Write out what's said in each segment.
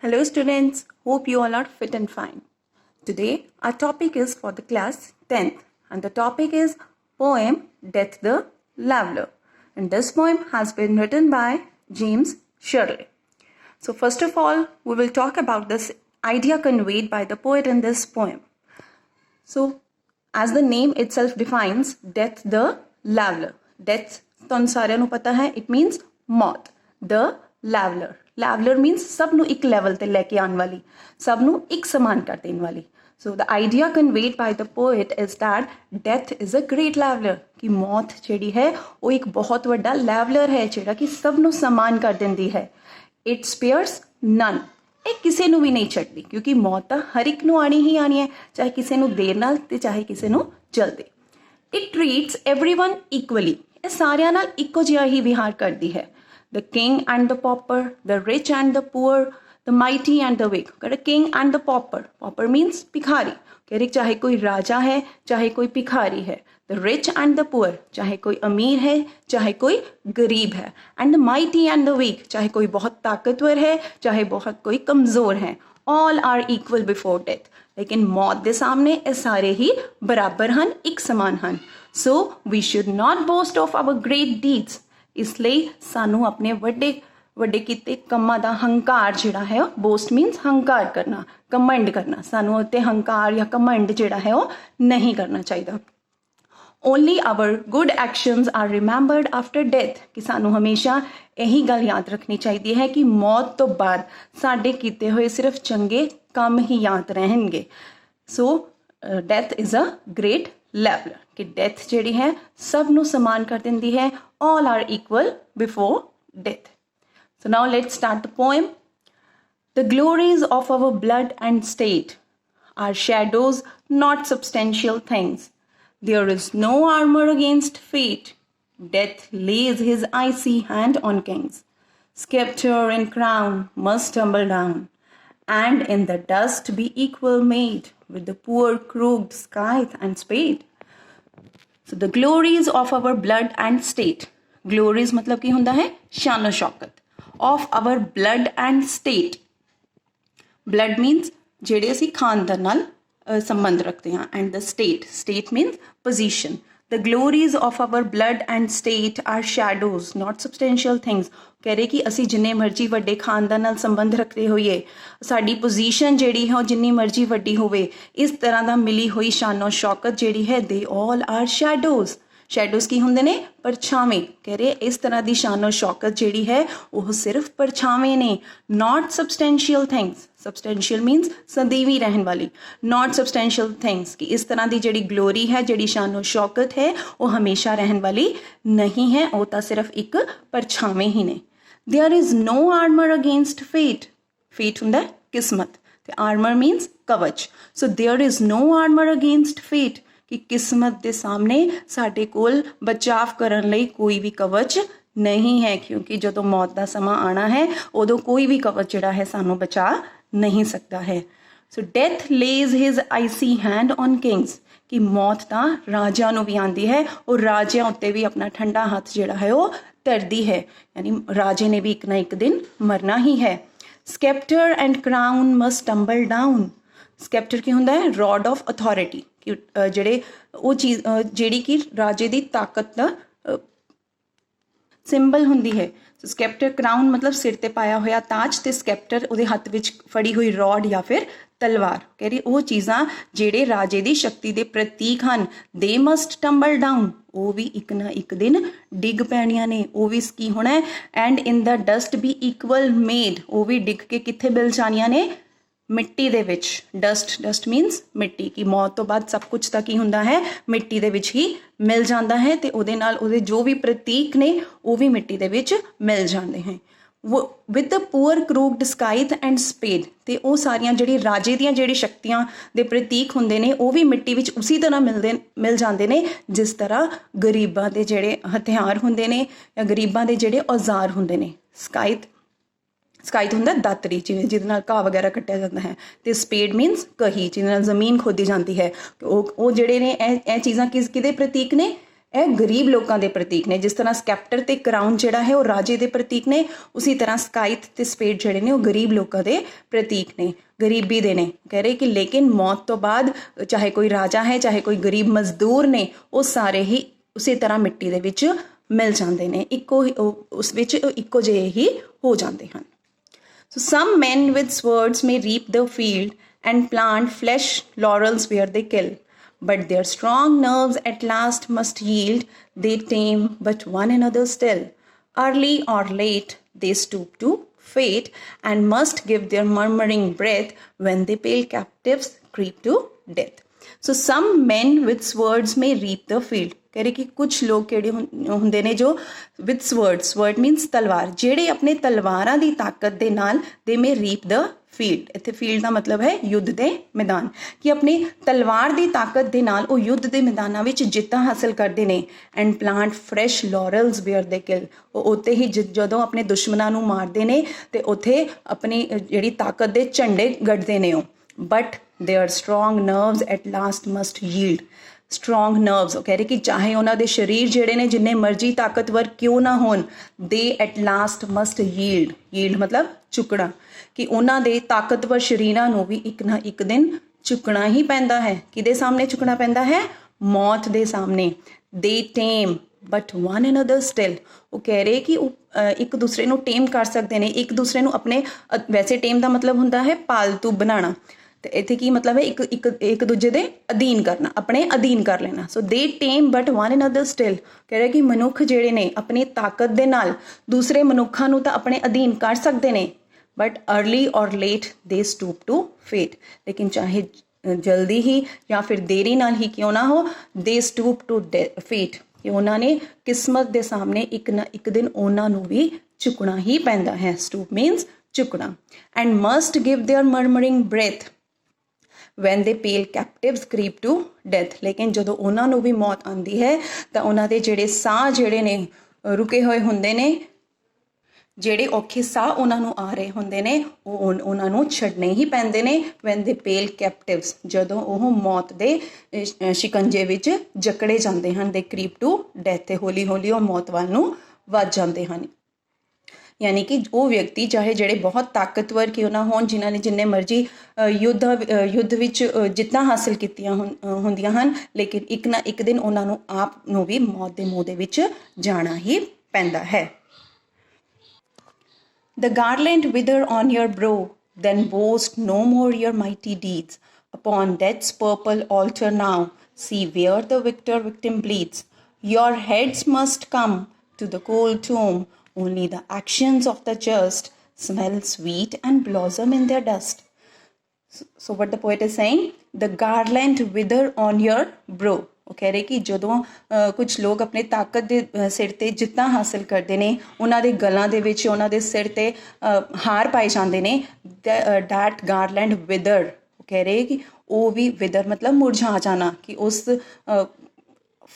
Hello students, hope you all are fit and fine. Today our topic is for the class 10th and the topic is poem Death the Leveler, and this poem has been written by James Shirley. So first of all we will talk about this idea conveyed by the poet in this poem. So as the name itself defines, Death the Leveler. Death ਤੁਹਾਨੂੰ ਸਾਰਿਆਂ ਨੂੰ ਪਤਾ ਹੈ, it means ਮੌਤ. The Leveler. Leveler means ਸਭ ਨੂੰ ਇੱਕ level ਤੇ ਲੈ ਕੇ ਆਉਣ ਵਾਲੀ, ਸਭ ਨੂੰ ਇੱਕ ਸਮਾਨ ਕਰ ਦੇਣ ਵਾਲੀ. So the idea conveyed by the poet is that death is a great leveler. ਕਿ ਮੌਤ ਜਿਹੜੀ ਹੈ ਉਹ ਇੱਕ ਬਹੁਤ ਵੱਡਾ leveler ਹੈ ਜਿਹੜਾ ਕਿ ਸਭ ਨੂੰ ਸਮਾਨ ਕਰ ਦਿੰਦੀ ਹੈ. It spares none. ਇਹ ਕਿਸੇ ਨੂੰ ਵੀ ਨਹੀਂ ਛੱਡਦੀ ਕਿਉਂਕਿ ਮੌਤ ਤਾਂ ਹਰ ਇੱਕ ਨੂੰ ਆਣੀ ਹੀ ਆਣੀ ਹੈ, ਚਾਹੇ ਕਿਸੇ ਨੂੰ ਦੇਰ ਨਾਲ ਤੇ ਚਾਹੇ ਕਿਸੇ ਨੂੰ ਜਲਦੀ. It treats everyone equally. ਇਹ ਸਾਰਿਆਂ ਨਾਲ ਇੱਕੋ ਜਿਹਾ ਹੀ ਵਿਹਾਰ ਕਰਦੀ ਹੈ. The king and the pauper, the rich and the poor, the mighty and the weak. The king and the pauper. Pauper means भिखारी. कह रही चाहे कोई राजा है चाहे कोई भिखारी है. The rich and the poor. चाहे कोई अमीर है चाहे कोई गरीब है. And the mighty and the weak. चाहे कोई बहुत ताकतवर है चाहे बहुत कोई कमज़ोर है. All are equal before death. लेकिन मौत के सामने ये सारे ही बराबर हैं, एक समान हैं. So we should not boast of our great deeds. इसलिए सानू अपने ਵੱਡੇ ਕੀਤੇ ਕੰਮਾਂ ਦਾ ਹੰਕਾਰ ਜਿਹੜਾ ਹੈ ਉਹ ਬੋਸਟ ਮੀਨਸ ਹੰਕਾਰ ਕਰਨਾ, ਕਮੰਡ ਕਰਨਾ, ਸਾਨੂੰ ਉੱਤੇ ਹੰਕਾਰ ਜਾਂ ਕਮੰਡ ਜਿਹੜਾ ਹੈ ਉਹ ਨਹੀਂ ਕਰਨਾ ਚਾਹੀਦਾ. Only our good actions are remembered after death. ਕਿ ਸਾਨੂੰ ਹਮੇਸ਼ਾ ਇਹੀ ਗੱਲ ਯਾਦ ਰੱਖਣੀ ਚਾਹੀਦੀ ਹੈ ਕਿ ਮੌਤ ਤੋਂ ਬਾਅਦ ਸਾਡੇ ਕੀਤੇ ਹੋਏ ਸਿਰਫ ਚੰਗੇ ਕੰਮ ਹੀ ਯਾਦ ਰਹਿਣਗੇ. So death is a great leveller. ਕਿ ਡੈਥ ਜਿਹੜੀ ਹੈ ਸਭ ਨੂੰ ਸਮਾਨ ਕਰ ਦਿੰਦੀ ਹੈ. All are equal before death. So now let's start the poem. The glories of our blood and state are shadows, not substantial things. There is no armor against fate. Death lays his icy hand on kings. Sceptre and crown must tumble down, and in the dust be equal made with the poor crooked scythe and spade. So the glories of our blood and state. Glories मतलब की होता है शानो Shaukat. Of our blood and state. Blood means ਜਿਹੜੇ ਅਸੀਂ ਖਾਨਦਾਨ ਨਾਲ ਸੰਬੰਧ ਰੱਖਦੇ ਹਾਂ, and the state. State means position. The glories of our blood and state are shadows, not substantial things. ਕਹਿ ਰਹੇ ਕਿ ਅਸੀਂ ਜਿੰਨੇ ਮਰਜ਼ੀ ਵੱਡੇ ਖਾਨਦਾਨ ਨਾਲ ਸੰਬੰਧ ਰੱਖਦੇ ਹੋਈਏ, ਸਾਡੀ ਪੋਜੀਸ਼ਨ ਜਿਹੜੀ ਹੈ ਉਹ ਜਿੰਨੀ ਮਰਜ਼ੀ ਵੱਡੀ ਹੋਵੇ, ਇਸ ਤਰ੍ਹਾਂ ਦਾ ਮਿਲੀ ਹੋਈ ਸ਼ਾਨੋ ਸ਼ੌਕਤ ਜਿਹੜੀ ਹੈ they all are shadows. ਸ਼ੈਡੋਜ਼ ਕੀ ਹੁੰਦੇ ਨੇ? ਪਰਛਾਵੇਂ. ਕਹਿ ਰਹੇ ਇਸ ਤਰ੍ਹਾਂ ਦੀ ਸ਼ਾਨੋ ਸ਼ੌਕਤ ਜਿਹੜੀ ਹੈ ਉਹ ਸਿਰਫ ਪਰਛਾਵੇਂ ਨੇ. not substantial things. substantial means ਸਦੀਵੀ ਰਹਿਣ ਵਾਲੀ. not substantial things. ਕਿ ਇਸ ਤਰ੍ਹਾਂ ਦੀ ਜਿਹੜੀ ਗਲੋਰੀ ਹੈ, ਜਿਹੜੀ ਸ਼ਾਨੋ ਸ਼ੌਕਤ ਹੈ ਉਹ ਹਮੇਸ਼ਾ ਰਹਿਣ ਵਾਲੀ ਨਹੀਂ ਹੈ, ਉਹ ਤਾਂ ਸਿਰਫ ਇੱਕ ਪਰਛਾਵੇਂ ਹੀ ਨੇ. there is no armor against fate. fate ਹੁੰਦਾ ਕਿਸਮਤ ਤੇ armor means Kavach. so there is no armor against fate. ਕਿ ਕਿਸਮਤ ਦੇ ਸਾਹਮਣੇ ਸਾਡੇ ਕੋਲ ਬਚਾਵ ਕਰਨ ਲਈ ਕੋਈ ਵੀ ਕਵਚ ਨਹੀਂ ਹੈ, ਕਿਉਂਕਿ ਜਦੋਂ ਮੌਤ ਦਾ ਸਮਾਂ ਆਉਣਾ ਹੈ ਉਦੋਂ ਕੋਈ ਵੀ ਕਵਚ ਜਿਹੜਾ ਹੈ ਸਾਨੂੰ ਬਚਾ ਨਹੀਂ ਸਕਦਾ ਹੈ. So death lays his icy hand on kings. ਕਿ ਮੌਤ ਤਾਂ ਰਾਜਿਆਂ ਨੂੰ ਵੀ ਆਉਂਦੀ ਹੈ, ਉਹ ਰਾਜਿਆਂ ਉੱਤੇ ਵੀ ਆਪਣਾ ਠੰਡਾ ਹੱਥ ਜਿਹੜਾ ਹੈ ਉਹ ਧਰਦੀ ਹੈ, ਯਾਨੀ ਰਾਜੇ ਨੇ ਵੀ ਇੱਕ ਨਾ ਇੱਕ ਦਿਨ ਮਰਨਾ ਹੀ ਹੈ. ਸਕੈਪਟਰ ਐਂਡ ਕਰਾਊਨ ਮਸਟ ਟੰਬਲ ਡਾਊਨ. ਸਕੈਪਟਰ ਕੀ ਹੁੰਦਾ ਹੈ? Road of authority. ਕਿ ਜਿਹੜੇ ਉਹ ਚੀਜ਼ ਜਿਹੜੀ ਕਿ ਰਾਜੇ ਦੀ ਤਾਕਤ ਦਾ ਸਿੰਬਲ ਹੁੰਦੀ ਹੈ. ਸੋ ਸਕੈਪਟਰ, ਕਰਾਊਨ ਮਤਲਬ ਸਿਰ ਤੇ ਪਾਇਆ ਹੋਇਆ ਤਾਜ, ਤੇ ਸਕੈਪਟਰ ਉਹਦੇ ਹੱਥ ਵਿੱਚ ਫੜੀ ਹੋਈ ਰੋਡ ਜਾਂ ਫਿਰ ਤਲਵਾਰ. ਕਹਿ ਰਹੀ ਉਹ ਚੀਜ਼ਾਂ ਜਿਹੜੇ ਰਾਜੇ ਦੀ ਸ਼ਕਤੀ ਦੇ ਪ੍ਰਤੀਕ ਹਨ, ਦੇ ਮਸਟ ਟੰਬਲ ਡਾਊਨ. ਉਹ ਵੀ ਇੱਕ ਨਾ ਇੱਕ ਦਿਨ ਡਿੱਗ ਪੈਣੀਆਂ ਨੇ. ਉਹ ਵੀ ਕੀ ਹੋਣਾ ਹੈ? And in the dust B equal made. ਉਹ ਵੀ ਡਿੱਗ ਕੇ ਕਿੱਥੇ ਮਿਲ ਜਾਣੀਆਂ ਨੇ? ਮਿੱਟੀ ਦੇ ਵਿੱਚ. ਡਸਟ ਮੀਨਸ ਮਿੱਟੀ. ਕਿ ਮੌਤ ਤੋਂ ਬਾਅਦ ਸਭ ਕੁਝ ਤਾਂ ਕੀ ਹੁੰਦਾ ਹੈ? ਮਿੱਟੀ ਦੇ ਵਿੱਚ ਹੀ ਮਿਲ ਜਾਂਦਾ ਹੈ, ਤੇ ਉਹਦੇ ਨਾਲ ਉਹਦੇ ਜੋ ਵੀ ਪ੍ਰਤੀਕ ਨੇ ਉਹ ਵੀ ਮਿੱਟੀ ਦੇ ਵਿੱਚ ਮਿਲ ਜਾਂਦੇ ਹੈ. With the poor crooked scythe and spade. ਤੇ ਉਹ ਸਾਰੀਆਂ ਜਿਹੜੀ ਰਾਜੇ ਦੀਆਂ ਜਿਹੜੀ ਸ਼ਕਤੀਆਂ ਦੇ ਪ੍ਰਤੀਕ ਹੁੰਦੇ ਨੇ ਉਹ ਵੀ ਮਿੱਟੀ ਵਿੱਚ ਉਸੇ ਤਰ੍ਹਾਂ ਮਿਲ ਜਾਂਦੇ ਨੇ ਜਿਸ ਤਰ੍ਹਾਂ ਗਰੀਬਾਂ ਦੇ ਜਿਹੜੇ ਹਥਿਆਰ ਹੁੰਦੇ ਨੇ ਜਾਂ ਗਰੀਬਾਂ ਦੇ ਜਿਹੜੇ ਔਜ਼ਾਰ ਹੁੰਦੇ ਨੇ. ਸਕਾਈਥ ਹੁੰਦਾ ਦਾਤਰੀ, ਜਿਵੇਂ ਜਿਹਦੇ ਨਾਲ ਘਾਹ ਵਗੈਰਾ ਕੱਟਿਆ ਜਾਂਦਾ ਹੈ, ਤੇ ਸਪੇਡ ਮੀਨਸ ਕਹੀ, ਜਿਹਦੇ ਨਾਲ ਜ਼ਮੀਨ ਖੋਦੀ ਜਾਂਦੀ ਹੈ. ਉਹ ਜਿਹੜੇ ਨੇ ਇਹ ਚੀਜ਼ਾਂ ਕਿਹਦੇ ਪ੍ਰਤੀਕ ਨੇ? ਇਹ ਗਰੀਬ ਲੋਕਾਂ ਦੇ ਪ੍ਰਤੀਕ ਨੇ। ਜਿਸ ਤਰ੍ਹਾਂ ਸਕੈਪਟਰ ਤੇ ਕਰਾਊਨ ਜਿਹੜਾ ਹੈ ਉਹ ਰਾਜੇ ਦੇ ਪ੍ਰਤੀਕ ਨੇ, ਉਸੇ ਤਰ੍ਹਾਂ ਸਕਾਈਥ ਤੇ ਸਪੇਡ ਜਿਹੜੇ ਨੇ ਉਹ ਗਰੀਬ ਲੋਕਾਂ ਦੇ ਪ੍ਰਤੀਕ ਨੇ, ਗਰੀਬੀ ਦੇ ਨੇ। ਕਹਿ ਰਹੇ ਕਿ ਲੇਕਿਨ ਮੌਤ ਤੋਂ ਬਾਅਦ ਚਾਹੇ ਕੋਈ ਰਾਜਾ ਹੈ ਚਾਹੇ ਕੋਈ ਗਰੀਬ ਮਜ਼ਦੂਰ ਨੇ, ਉਹ ਸਾਰੇ ਹੀ ਉਸੇ ਤਰ੍ਹਾਂ ਮਿੱਟੀ ਦੇ ਵਿੱਚ ਮਿਲ ਜਾਂਦੇ ਨੇ, ਇੱਕੋ ਉਸ ਵਿੱਚ ਇੱਕੋ ਜਿਹੇ ਹੀ ਹੋ ਜਾਂਦੇ ਹਨ। So some men with swords may reap the field and plant flesh laurels where they kill, but their strong nerves at last must yield. They tame but one another still. Early or late they stoop to fate and must give their murmuring breath when the pale captives creep to death. So some men with swords may reap the field. कह रहे कि कुछ लोग किहड़े हुंदे ने जो with sword मीनस तलवार, ਜਿਹੜੇ ਆਪਣੇ ਤਲਵਾਰਾਂ ਦੀ ਤਾਕਤ ਦੇ ਨਾਲ they may reap the field। ਇੱਥੇ ਫੀਲਡ ਦਾ ਮਤਲਬ ਹੈ ਯੁੱਧ ਦੇ ਮੈਦਾਨ, ਕਿ ਆਪਣੀ ਤਲਵਾਰ ਦੀ ਤਾਕਤ ਦੇ ਨਾਲ ਉਹ ਯੁੱਧ ਦੇ ਮੈਦਾਨਾਂ ਵਿੱਚ ਜਿੱਤਾਂ ਹਾਸਲ ਕਰਦੇ ਨੇ। ਐਂਡ ਪਲਾਂਟ ਫਰੈਸ਼ ਲਾਰਲਸ ਵੇਅਰ ਦੇ ਕਿਲ, ਉਹ ਉੱਥੇ ਹੀ ਜਦੋਂ ਆਪਣੇ ਦੁਸ਼ਮਣਾਂ ਨੂੰ ਮਾਰਦੇ ਨੇ ਤੇ ਉੱਥੇ ਆਪਣੀ ਜਿਹੜੀ ਤਾਕਤ ਦੇ ਝੰਡੇ ਗੱਡਦੇ ਨੇ ਉਹ। But there strong nervous at last must yield. Strong nervous, ਉਹ ਕਹਿ ਰਹੇ ਕਿ ਚਾਹੇ ਉਹਨਾਂ ਦੇ ਸਰੀਰ ਜਿਹੜੇ ਨੇ ਜਿੰਨੇ ਮਰਜ਼ੀ ਤਾਕਤਵਰ ਕਿਉਂ ਨਾ ਹੋਣ, ਦੇ at last must yield. Yield ਮਤਲਬ ਝੁਕਣਾ, ਕਿ ਉਹਨਾਂ ਦੇ ਤਾਕਤਵਰ ਸਰੀਰਾਂ ਨੂੰ ਵੀ ਇੱਕ ਨਾ ਇੱਕ ਦਿਨ ਝੁਕਣਾ ਹੀ ਪੈਂਦਾ ਹੈ। ਕਿਹਦੇ ਸਾਹਮਣੇ ਝੁਕਣਾ ਪੈਂਦਾ ਹੈ? ਮੌਤ ਦੇ ਸਾਹਮਣੇ। ਦੇ time but one another still, ਉਹ ਕਹਿ ਰਹੇ ਕਿ ਉਹ ਇੱਕ ਦੂਸਰੇ ਨੂੰ ਟੇਮ ਕਰ ਸਕਦੇ ਨੇ, ਇੱਕ ਦੂਸਰੇ ਨੂੰ ਆਪਣੇ, ਵੈਸੇ ਟੇਮ ਦਾ ਮਤਲਬ ਹੁੰਦਾ ਹੈ ਪਾਲਤੂ ਬਣਾਉਣਾ, ਤੇ ਇੱਥੇ ਕੀ ਮਤਲਬ ਹੈ? ਇੱਕ ਦੂਜੇ ਦੇ ਅਧੀਨ ਕਰਨਾ, ਆਪਣੇ ਅਧੀਨ ਕਰ ਲੈਣਾ। ਸੋ ਦੇ time but one another still, ਕਹਿ ਰਹੇ ਕਿ ਮਨੁੱਖ ਜਿਹੜੇ ਨੇ ਆਪਣੀ ਤਾਕਤ ਦੇ ਨਾਲ ਦੂਸਰੇ ਮਨੁੱਖਾਂ ਨੂੰ ਤਾਂ ਆਪਣੇ ਅਧੀਨ ਕਰ ਸਕਦੇ ਨੇ, ਬਟ ਅਰਲੀ ਔਰ ਲੇਟ ਦੇ ਸਟੂਪ ਟੂ ਫੇਟ, ਲੇਕਿਨ ਚਾਹੇ ਜਲਦੀ ਹੀ ਜਾਂ ਫਿਰ ਦੇਰੀ ਨਾਲ ਹੀ ਕਿਉਂ ਨਾ ਹੋ, ਦੇ ਸਟੂਪ ਟੂ ਫੇਟ, ਕਿ ਉਹਨਾਂ ਨੇ ਕਿਸਮਤ ਦੇ ਸਾਹਮਣੇ ਇੱਕ ਨਾ ਇੱਕ ਦਿਨ ਉਹਨਾਂ ਨੂੰ ਵੀ ਝੁਕਣਾ ਹੀ ਪੈਂਦਾ ਹੈ। ਸਟੂਪ ਮੀਨਸ ਝੁਕਣਾ। And must give their murmuring breath when they pale captives creep to death, ਲੇਕਿਨ ਜਦੋਂ ਉਹਨਾਂ ਨੂੰ ਵੀ ਮੌਤ ਆਉਂਦੀ ਹੈ ਤਾਂ ਉਹਨਾਂ ਦੇ ਜਿਹੜੇ ਸਾਹ ਜਿਹੜੇ ਨੇ ਰੁਕੇ ਹੋਏ ਹੁੰਦੇ ਨੇ, ਜਿਹੜੇ ਔਖੇ ਸਾਹ ਉਹਨਾਂ ਨੂੰ ਆ ਰਹੇ ਹੁੰਦੇ ਨੇ, ਉਹ ਉਹਨਾਂ ਨੂੰ ਛੱਡਣੇ ਹੀ ਪੈਂਦੇ ਨੇ। when they pale captives, ਜਦੋਂ ਉਹ ਮੌਤ ਦੇ ਸ਼ਿਕੰਜੇ ਵਿੱਚ ਜਕੜੇ ਜਾਂਦੇ ਹਨ। they creep to death, ਤੇ ਹੌਲੀ ਹੌਲੀ ਉਹ ਮੌਤ ਵੱਲ ਨੂੰ ਵੱਧ ਜਾਂਦੇ ਹਨ। ਯਾਨੀ ਕਿ ਉਹ ਵਿਅਕਤੀ ਚਾਹੇ ਜਿਹੜੇ ਬਹੁਤ ਤਾਕਤਵਰ ਕਿਉਂ ਨਾ ਹੋਣ, ਜਿਨ੍ਹਾਂ ਨੇ ਜਿੰਨੇ ਮਰਜ਼ੀ ਯੁੱਧ ਵਿੱਚ ਜਿੱਤਾਂ ਹਾਸਲ ਕੀਤੀਆਂ ਹੁੰਦੀਆਂ ਹਨ, ਲੇਕਿਨ ਇੱਕ ਨਾ ਇੱਕ ਦਿਨ ਉਹਨਾਂ ਨੂੰ ਆਪ ਨੂੰ ਵੀ ਮੌਤ ਦੇ ਮੂੰਹ ਦੇ ਵਿੱਚ ਜਾਣਾ ਹੀ ਪੈਂਦਾ ਹੈ। The garland wither on your brow, then boast no more your mighty deeds. Upon death's purple altar now, see where the victim bleeds. Your heads must come to the cold tomb, only the actions of the just smell sweet and blossom in their dust. So what the poet is saying, the garland wither on your brow. ਉਹ ਕਹਿ ਰਹੇ ਕਿ ਜਦੋਂ ਕੁਝ ਲੋਕ ਆਪਣੇ ਤਾਕਤ ਦੇ ਸਿਰ 'ਤੇ ਜਿੱਤਾਂ ਹਾਸਲ ਕਰਦੇ ਨੇ, ਉਹਨਾਂ ਦੇ ਗਲਾਂ ਦੇ ਵਿੱਚ, ਉਹਨਾਂ ਦੇ ਸਿਰ 'ਤੇ ਹਾਰ ਪਾਏ ਜਾਂਦੇ ਨੇ। ਦੈਟ ਗਾਰਲੈਂਡ ਵਿਦਰ, ਉਹ ਕਹਿ ਰਹੇ ਕਿ ਉਹ ਵੀ ਵਿਦਰ ਮਤਲਬ ਮੁਰਝਾ ਜਾਣਾ, ਕਿ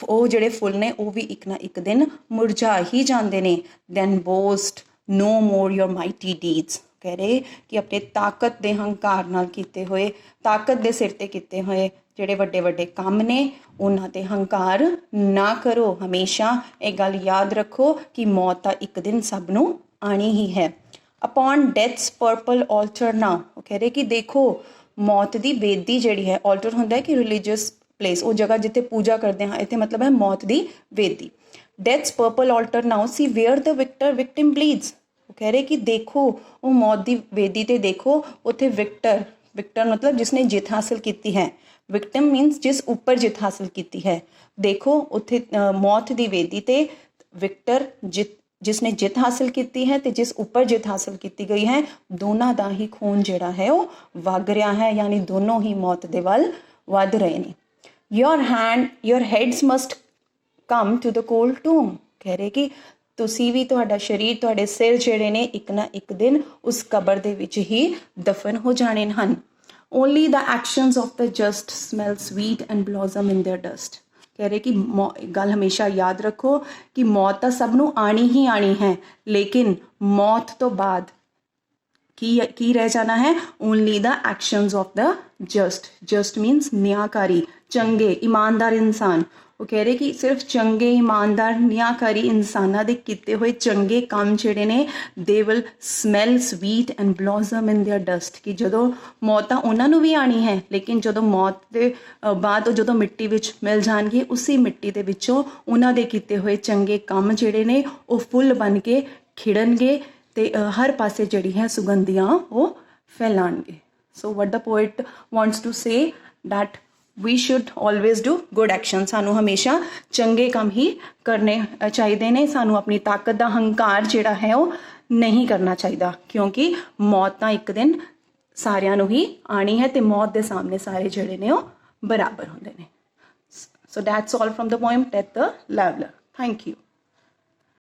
ਉਹ ਜਿਹੜੇ ਫੁੱਲ ਨੇ ਉਹ ਵੀ ਇੱਕ ਨਾ ਇੱਕ ਦਿਨ ਮੁਰਝਾ ਹੀ ਜਾਂਦੇ ਨੇ। ਦੈਨ ਬੋਸਟ ਨੋ ਮੋਰ ਯੋਰ ਮਾਈਟੀ ਡੀਡਸ, ਕਹਿ ਰਹੇ ਕਿ ਆਪਣੇ ਤਾਕਤ ਦੇ ਹੰਕਾਰ ਨਾਲ ਕੀਤੇ ਹੋਏ, ਤਾਕਤ ਦੇ ਸਿਰ 'ਤੇ ਕੀਤੇ ਹੋਏ ਜਿਹੜੇ ਵੱਡੇ ਵੱਡੇ ਕੰਮ ਨੇ, ਉਹਨਾਂ 'ਤੇ ਹੰਕਾਰ ਨਾ ਕਰੋ। ਹਮੇਸ਼ਾ ਇਹ ਗੱਲ ਯਾਦ ਰੱਖੋ ਕਿ ਮੌਤ ਤਾਂ ਇੱਕ ਦਿਨ ਸਭ ਨੂੰ ਆਣੀ ਹੀ ਹੈ। ਅਪੋਨ ਡੈਥਸ ਪਰਪਲ ਆਲਟਰ ਨਾਓ, ਉਹ ਕਹਿ ਰਹੇ ਕਿ ਦੇਖੋ ਮੌਤ ਦੀ ਵੇਦੀ ਜਿਹੜੀ ਹੈ, ਆਲਟਰ ਹੁੰਦਾ ਹੈ ਕਿ ਰਿਲੀਜੀਅਸ ਪਲੇਸ, ਉਹ ਜਗ੍ਹਾ ਜਿੱਥੇ ਪੂਜਾ ਕਰਦੇ ਹਾਂ, ਇੱਥੇ ਮਤਲਬ ਹੈ ਮੌਤ ਦੀ ਵੇਦੀ। Death's purple altar now, see where the victim bleeds, ਉਹ ਕਹਿ ਰਹੇ ਕਿ ਦੇਖੋ ਉਹ ਮੌਤ ਦੀ ਵੇਦੀ 'ਤੇ ਦੇਖੋ, ਉੱਥੇ ਵਿਕਟਰ ਮਤਲਬ ਜਿਸਨੇ ਜਿੱਤ ਹਾਸਲ ਕੀਤੀ ਹੈ, ਵਿਕਟਮ ਮੀਨਸ ਜਿਸ ਉੱਪਰ ਜਿੱਤ ਹਾਸਲ ਕੀਤੀ ਹੈ। ਦੇਖੋ ਉੱਥੇ ਮੌਤ ਦੀ ਵੇਦੀ 'ਤੇ ਵਿਕਟਰ ਜਿਸਨੇ ਜਿੱਤ ਹਾਸਲ ਕੀਤੀ ਹੈ ਅਤੇ ਜਿਸ ਉੱਪਰ ਜਿੱਤ ਹਾਸਲ ਕੀਤੀ ਗਈ ਹੈ, ਦੋਨਾਂ ਦਾ ਹੀ ਖੂਨ ਜਿਹੜਾ ਹੈ ਉਹ ਵਗ ਰਿਹਾ ਹੈ, ਯਾਨੀ ਦੋਨੋਂ ਹੀ ਮੌਤ ਦੇ ਵੱਲ ਵੱਧ ਰਹੇ ਨੇ। your heads must come to the cold tomb, ਕਹਿ ਰਹੇ ਕਿ ਤੁਸੀਂ ਵੀ, ਤੁਹਾਡਾ ਸਰੀਰ, ਤੁਹਾਡੇ ਸਿਰ ਜਿਹੜੇ ਨੇ ਇੱਕ ਨਾ ਇੱਕ ਦਿਨ ਉਸ ਕਬਰ ਦੇ ਵਿੱਚ ਹੀ ਦਫਨ ਹੋ ਜਾਣੇ ਹਨ। only the actions of the just smell sweet and blossom in their dust, ਕਹਿ ਰਹੇ ਕਿ ਗੱਲ ਹਮੇਸ਼ਾ ਯਾਦ ਰੱਖੋ ਕਿ ਮੌਤ ਤਾਂ ਸਭ ਨੂੰ ਆਣੀ ਹੀ ਆਣੀ ਹੈ, ਲੇਕਿਨ ਮੌਤ ਤੋਂ ਬਾਅਦ ਕੀ ਰਹਿ ਜਾਣਾ ਹੈ? Only the actions of the just means ਨਿਆਂਕਾਰੀ, ਚੰਗੇ, ਇਮਾਨਦਾਰ ਇਨਸਾਨ, ਉਹ ਕਹਿ ਰਹੇ ਕਿ ਸਿਰਫ ਚੰਗੇ ਇਮਾਨਦਾਰ ਨਿਆਂਕਾਰੀ ਇਨਸਾਨਾਂ ਦੇ ਕੀਤੇ ਹੋਏ ਚੰਗੇ ਕੰਮ ਜਿਹੜੇ ਨੇ they will smell sweet and blossom in there dust, ਕਿ ਜਦੋਂ ਮੌਤ ਤਾਂ ਉਹਨਾਂ ਨੂੰ ਵੀ ਆਣੀ ਹੈ, ਲੇਕਿਨ ਜਦੋਂ ਮੌਤ ਦੇ ਬਾਅਦ ਉਹ ਜਦੋਂ ਮਿੱਟੀ ਵਿੱਚ ਮਿਲ ਜਾਣਗੇ, ਉਸੇ ਮਿੱਟੀ ਦੇ ਵਿੱਚੋਂ ਉਹਨਾਂ ਦੇ ਕੀਤੇ ਹੋਏ ਚੰਗੇ ਕੰਮ ਜਿਹੜੇ ਨੇ ਉਹ ਫੁੱਲ ਬਣ ਕੇ ਖਿੜਨਗੇ ਅਤੇ ਹਰ ਪਾਸੇ ਜਿਹੜੀ ਹੈ ਸੁਗੰਧੀਆਂ ਉਹ ਫੈਲਾਣਗੇ। So what the poet wants to say that we should always do good action, ਸਾਨੂੰ ਹਮੇਸ਼ਾ ਚੰਗੇ ਕੰਮ ਹੀ ਕਰਨੇ ਚਾਹੀਦੇ ਨੇ, ਸਾਨੂੰ ਆਪਣੀ ਤਾਕਤ ਦਾ ਹੰਕਾਰ ਜਿਹੜਾ ਹੈ ਉਹ ਨਹੀਂ ਕਰਨਾ ਚਾਹੀਦਾ, ਕਿਉਂਕਿ ਮੌਤ ਤਾਂ ਇੱਕ ਦਿਨ ਸਾਰਿਆਂ ਨੂੰ ਹੀ ਆਣੀ ਹੈ ਅਤੇ ਮੌਤ ਦੇ ਸਾਹਮਣੇ ਸਾਰੇ ਜਿਹੜੇ ਨੇ ਉਹ ਬਰਾਬਰ ਹੁੰਦੇ ਨੇ। So that's all from the poem death the leveller. Thank you.